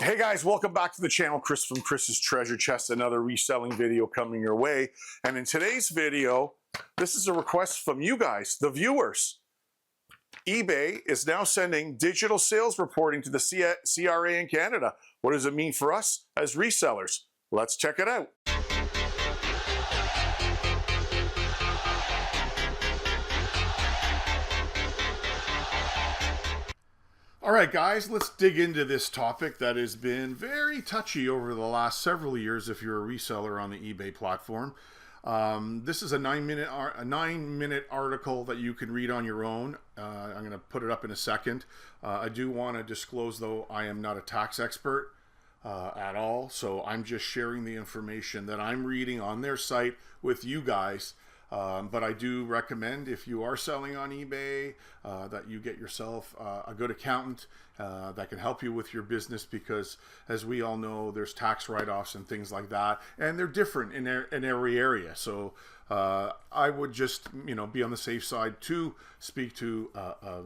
Hey guys, welcome back to the channel. Chris from Chris's Treasure Chest, another reselling video coming your way. And in today's video, this is a request from you guys, the viewers. eBay is now sending digital sales reporting to the CRA in Canada. What does it mean for us as resellers? Let's check it out. All right, guys, let's dig into this topic that has been very touchy over the last several years if you're a reseller on the eBay platform. This is a 9-minute article that you can read on your own. I'm going to put it up in a second. I do want to disclose, though, I am not a tax expert at all, so I'm just sharing the information that I'm reading on their site with you guys. But I do recommend, if you are selling on eBay, that you get yourself a good accountant that can help you with your business, because as we all know, there's tax write-offs and things like that, and they're different in every area. So I would just, be on the safe side to speak to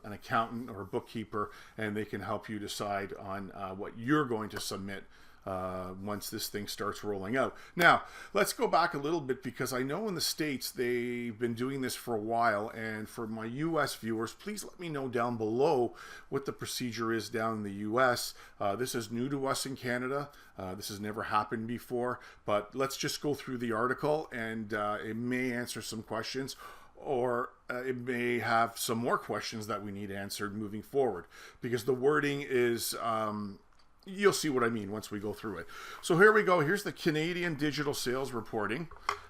an accountant or a bookkeeper, and they can help you decide on what you're going to submit once this thing starts rolling out. Now, let's go back a little bit, because I know in the States they've been doing this for a while, and for my US viewers, please let me know down below what the procedure is down in the US. This is new to us in Canada. This has never happened before, but let's just go through the article, and it may answer some questions, or it may have some more questions that we need answered moving forward, because the wording is you'll see what I mean once we go through it. So here we go. Here's the Canadian Digital Sales Reporting.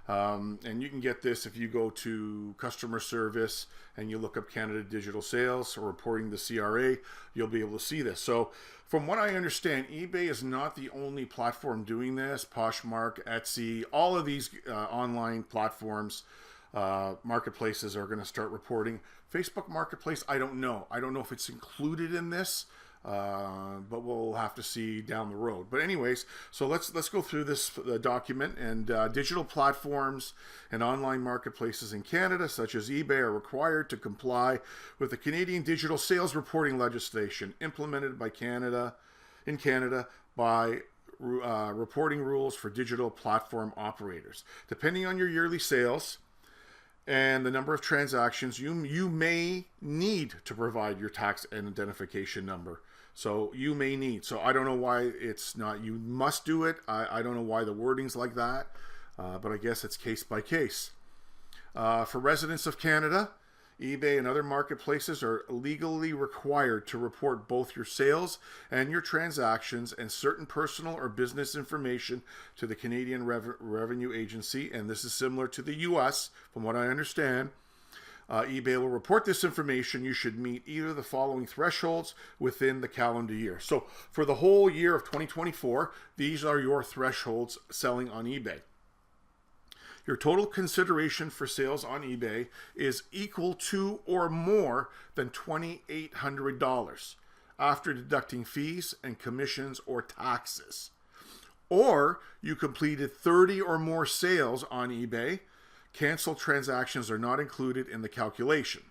And you can get this if you go to customer service and you look up Canada Digital Sales or reporting the CRA, you'll be able to see this. So from what I understand, eBay is not the only platform doing this. Poshmark, Etsy, all of these online platforms, marketplaces are going to start reporting. Facebook Marketplace, I don't know. I don't know if it's included in this. But we'll have to see down the road. But anyways, so let's go through this document. And digital platforms and online marketplaces in Canada, such as eBay, are required to comply with the Canadian Digital Sales Reporting legislation implemented by Canada by reporting rules for digital platform operators. Depending on your yearly sales and the number of transactions, you may need to provide your tax and identification number. So you may need. So I don't know why it's not you must do it. I don't know why the wording's like that, but I guess it's case by case. For residents of Canada, eBay and other marketplaces are legally required to report both your sales and your transactions and certain personal or business information to the Canadian Revenue Agency, and this is similar to the US, from what I understand. eBay will report this information. You should meet either the following thresholds within the calendar year. So for the whole year of 2024, these are your thresholds selling on eBay. Your total consideration for sales on eBay is equal to or more than $2,800 after deducting fees and commissions or taxes. Or you completed 30 or more sales on eBay. Canceled transactions are not included in the calculation.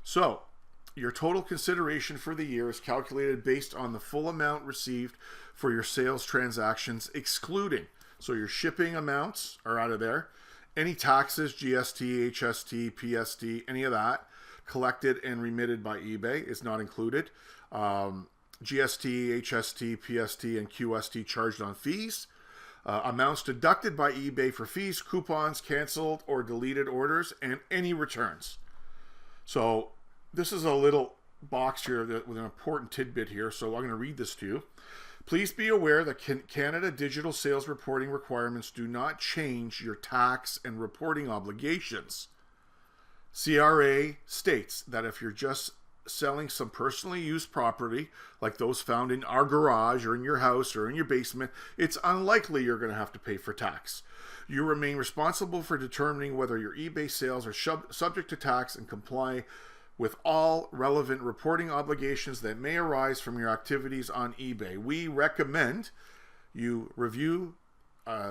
So your total consideration for the year is calculated based on the full amount received for your sales transactions, excluding. So your shipping amounts are out of there. Any taxes, GST, HST, PST, any of that collected and remitted by eBay is not included. GST, HST, PST, and QST charged on fees. Amounts deducted by eBay for fees, coupons, canceled or deleted orders, and any returns. So this is a little box here with an important tidbit here, so I'm going to read this to you. Please be aware that Canada Digital Sales Reporting requirements do not change your tax and reporting obligations. CRA states that if you're just selling some personally used property, like those found in our garage or in your house or in your basement, it's unlikely you're going to have to pay for tax. You remain responsible for determining whether your eBay sales are subject to tax and comply with all relevant reporting obligations that may arise from your activities on eBay. We recommend you review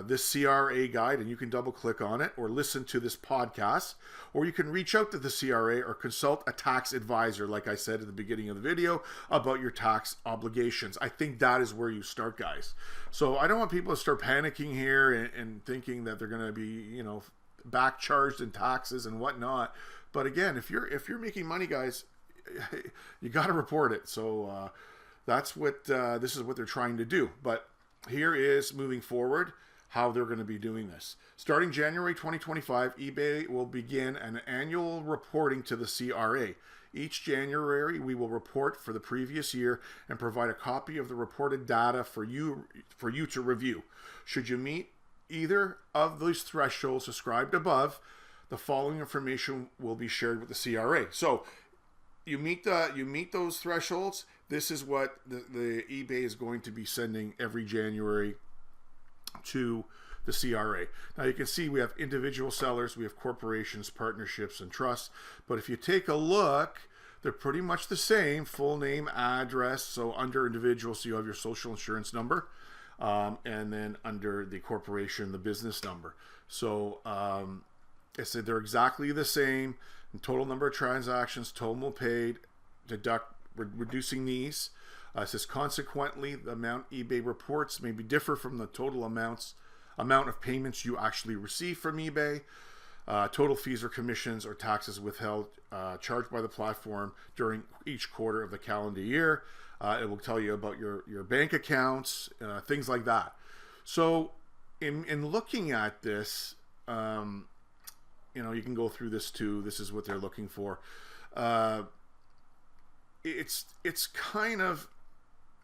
this CRA guide, and you can double click on it or listen to this podcast, or you can reach out to the CRA or consult a tax advisor, like I said at the beginning of the video, about your tax obligations. I think that is where you start, guys. So I don't want people to start panicking here and thinking that they're going to be, you know, back charged in taxes and whatnot. But again, if you're making money, guys, you got to report it. So that's what this is what they're trying to do. But here is moving forward how they're going to be doing this. Starting January 2025, eBay will begin an annual reporting to the CRA. Each January, we will report for the previous year and provide a copy of the reported data for you to review. Should you meet either of these thresholds described above, the following information will be shared with the CRA. So you meet those thresholds. This is what the eBay is going to be sending every January to the CRA. Now you can see we have individual sellers, we have corporations, partnerships, and trusts. But if you take a look, they're pretty much the same. Full name, address. So under individuals, you have your social insurance number, and then under the corporation, the business number. So I said they're exactly the same. And total number of transactions, total paid, reducing these. It says consequently, the amount eBay reports may differ from the total amount of payments you actually receive from eBay. Total fees or commissions or taxes withheld charged by the platform during each quarter of the calendar year. It will tell you about your bank accounts, things like that. So in looking at this, you know, you can go through this too. This is what they're looking for. It's kind of,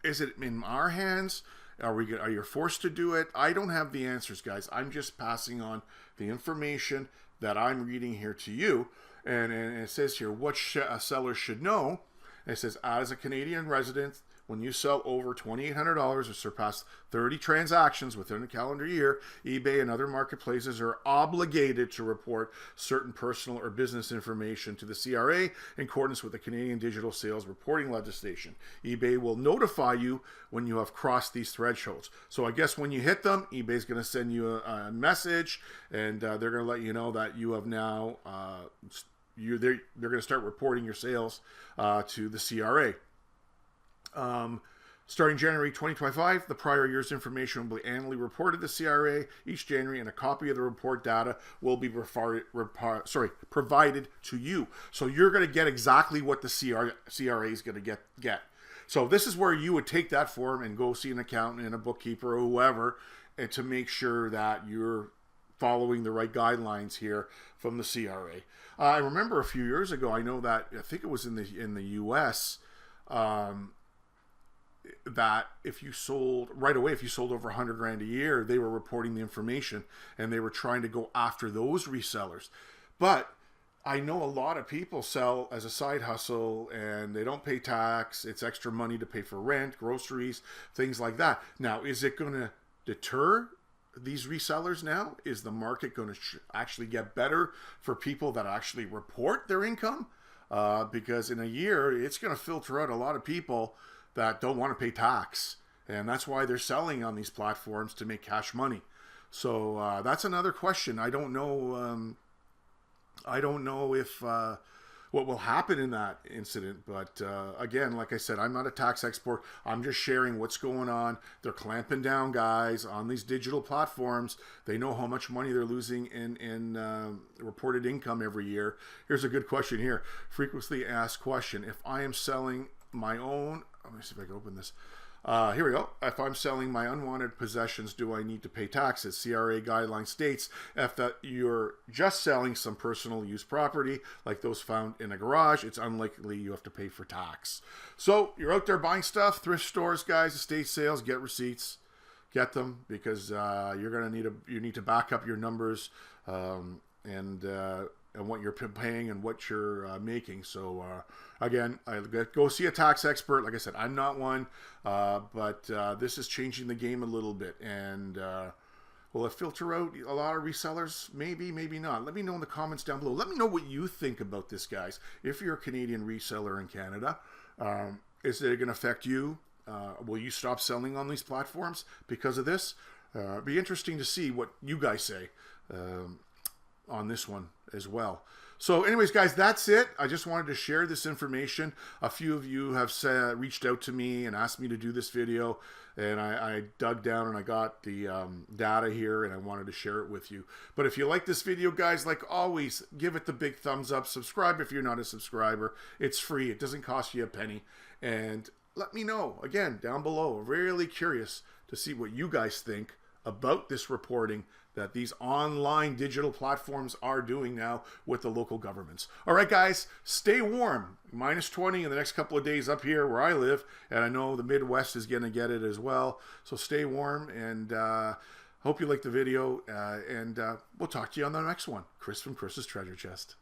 is it in our hands? Are you forced to do it? I don't have the answers, guys. I'm just passing on the information that I'm reading here to you. And it says here what a seller should know. And it says, as a Canadian resident, when you sell over $2,800 or surpass 30 transactions within a calendar year, eBay and other marketplaces are obligated to report certain personal or business information to the CRA in accordance with the Canadian Digital Sales Reporting legislation. eBay will notify you when you have crossed these thresholds. So I guess when you hit them, eBay's going to send you a message, and they're going to let you know that you have now, they're going to start reporting your sales to the CRA. Starting January 2025, the prior year's information will be annually reported to the CRA each January, and a copy of the report data will be provided to you. So you're going to get exactly what the CRA is going to get. So this is where you would take that form and go see an accountant and a bookkeeper or whoever, and to make sure that you're following the right guidelines here from the CRA. I remember a few years ago, I know that, I think it was in the US, that if you sold right away, if you sold over 100 grand a year, they were reporting the information and they were trying to go after those resellers. But I know a lot of people sell as a side hustle and they don't pay tax. It's extra money to pay for rent, groceries, things like that. Now, is it going to deter these resellers now? Is the market going to actually get better for people that actually report their income? Because in a year, it's going to filter out a lot of people that don't want to pay tax. And that's why they're selling on these platforms, to make cash money. So that's another question. I don't know if what will happen in that incident. But again, like I said, I'm not a tax expert. I'm just sharing what's going on. They're clamping down, guys, on these digital platforms. They know how much money they're losing in reported income every year. Here's a good question here. Frequently asked question. If I am selling my own, let me see if I can open this. Here we go. If I'm selling my unwanted possessions, do I need to pay taxes? CRA guideline states if that you're just selling some personal use property, like those found in a garage, it's unlikely you have to pay for tax. So you're out there buying stuff, thrift stores, guys, estate sales, get receipts, get them, because you're gonna need to back up your numbers and what you're paying and what you're making. So again, go see a tax expert. Like I said, I'm not one, but this is changing the game a little bit. And will it filter out a lot of resellers? Maybe, maybe not. Let me know in the comments down below. Let me know what you think about this, guys. If you're a Canadian reseller in Canada, is it going to affect you? Will you stop selling on these platforms because of this? Be interesting to see what you guys say on this one as well. So anyways, guys, that's it. I just wanted to share this information. A few of you have reached out to me and asked me to do this video, and I dug down and I got the data here, and I wanted to share it with you. But if you like this video, guys, like always, give it the big thumbs up. Subscribe if you're not a subscriber. It's free. It doesn't cost you a penny. And let me know, again, down below. I'm really curious to see what you guys think about this reporting that these online digital platforms are doing now with the local governments. All right, guys, stay warm. -20 in the next couple of days up here where I live, and I know the Midwest is going to get it as well. So stay warm, and hope you liked the video, and we'll talk to you on the next one. Chris from Chris's Treasure Chest.